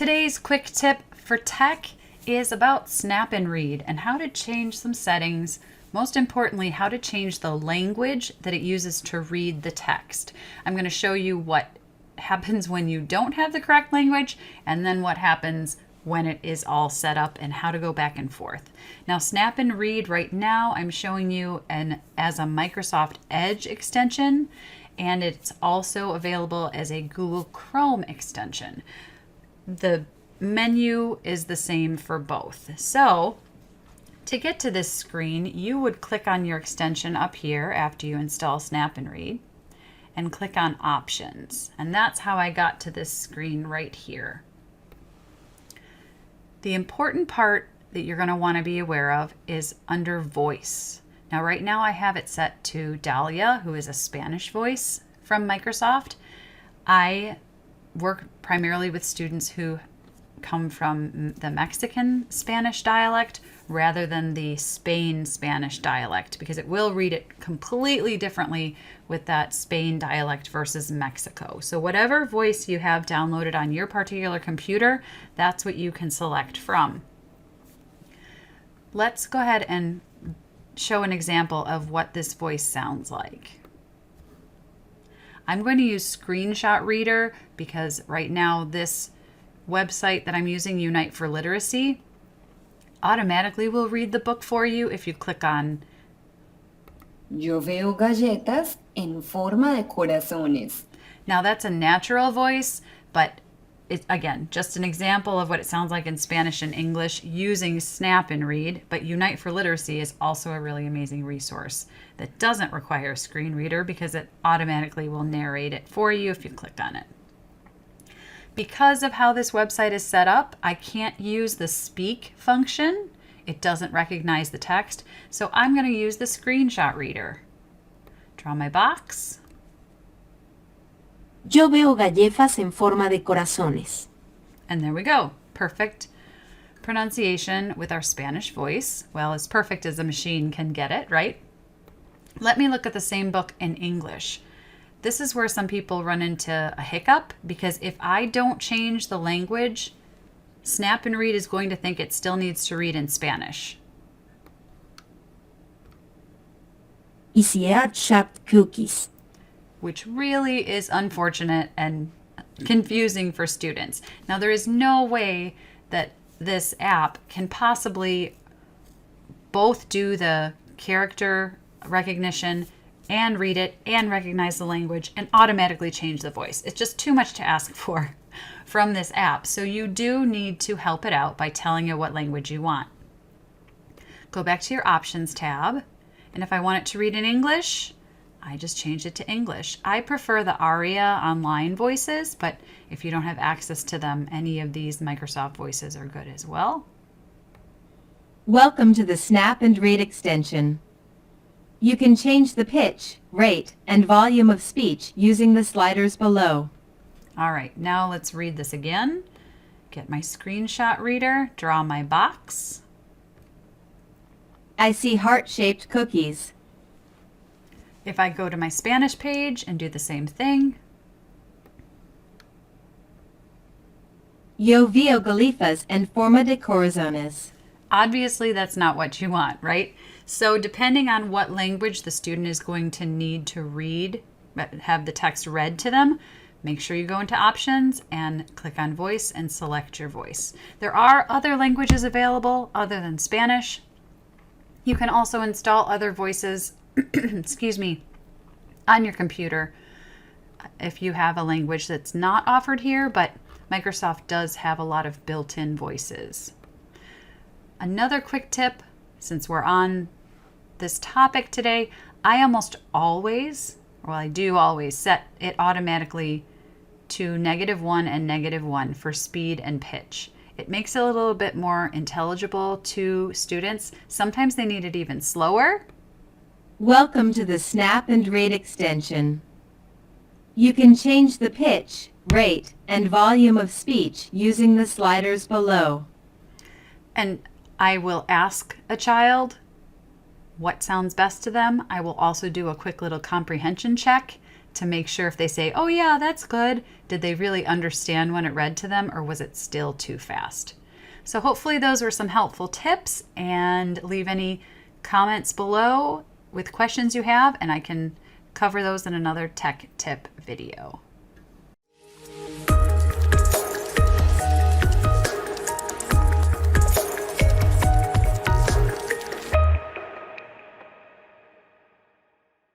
Today's quick tip for tech is about Snap&Read and how to change some settings. Most importantly, how to change the language that it uses to read the text. I'm going to show you what happens when you don't have the correct language and then what happens when it is all set up and how to go back and forth. Now, Snap&Read right now I'm showing you as a Microsoft Edge extension, and it's also available as a Google Chrome extension. The menu is the same for both. So to get to this screen, you would click on your extension up here after you install Snap&Read and click on Options. And that's how I got to this screen right here. The important part that you're going to want to be aware of is under Voice. Now, right now I have it set to Dahlia, who is a Spanish voice from Microsoft. I work primarily with students who come from the Mexican Spanish dialect rather than the Spain Spanish dialect, because it will read it completely differently with that Spain dialect versus Mexico. So whatever voice you have downloaded on your particular computer, that's what you can select from. Let's go ahead and show an example of what this voice sounds like. I'm going to use Screenshot Reader because right now this website that I'm using, Unite for Literacy, automatically will read the book for you if you click on Yo veo galletas en forma de corazones. Now that's a natural voice, but it's, again, just an example of what it sounds like in Spanish and English using Snap&Read, but Unite for Literacy is also a really amazing resource that doesn't require a screen reader because it automatically will narrate it for you if you click on it. Because of how this website is set up, I can't use the speak function. It doesn't recognize the text, so I'm going to use the Screenshot Reader. Draw my box. Yo veo galletas en forma de corazones. And there we go. Perfect pronunciation with our Spanish voice. Well, as perfect as a machine can get it, right? Let me look at the same book in English. This is where some people run into a hiccup, because if I don't change the language, Snap&Read is going to think it still needs to read in Spanish. Y si he add chopped cookies. Which really is unfortunate and confusing for students. Now, there is no way that this app can possibly both do the character recognition and read it and recognize the language and automatically change the voice. It's just too much to ask for from this app. So you do need to help it out by telling it what language you want. Go back to your Options tab, and if I want it to read in English, I just changed it to English. I prefer the ARIA online voices, but if you don't have access to them, any of these Microsoft voices are good as well. Welcome to the Snap&Read extension. You can change the pitch, rate, and volume of speech using the sliders below. All right, now let's read this again. Get my Screenshot Reader, draw my box. I see heart-shaped cookies. If I go to my Spanish page and do the same thing. Yo veo galletas en forma de corazones. Obviously, that's not what you want, right? So depending on what language the student is going to need to read, have the text read to them, make sure you go into Options and click on Voice and select your voice. There are other languages available other than Spanish. You can also install other voices, excuse me, on your computer if you have a language that's not offered here, but Microsoft does have a lot of built-in voices. Another quick tip, since we're on this topic today, I almost always, well, I do always set it automatically to -1 and -1 for speed and pitch. It makes it a little bit more intelligible to students. Sometimes they need it even slower. Welcome to the Snap&Read extension. You can change the pitch, rate, and volume of speech using the sliders below. And I will ask a child what sounds best to them. I will also do a quick little comprehension check to make sure if they say, oh yeah, that's good, did they really understand when it read to them, or was it still too fast? So hopefully those were some helpful tips, and leave any comments below with questions you have, and I can cover those in another tech tip video.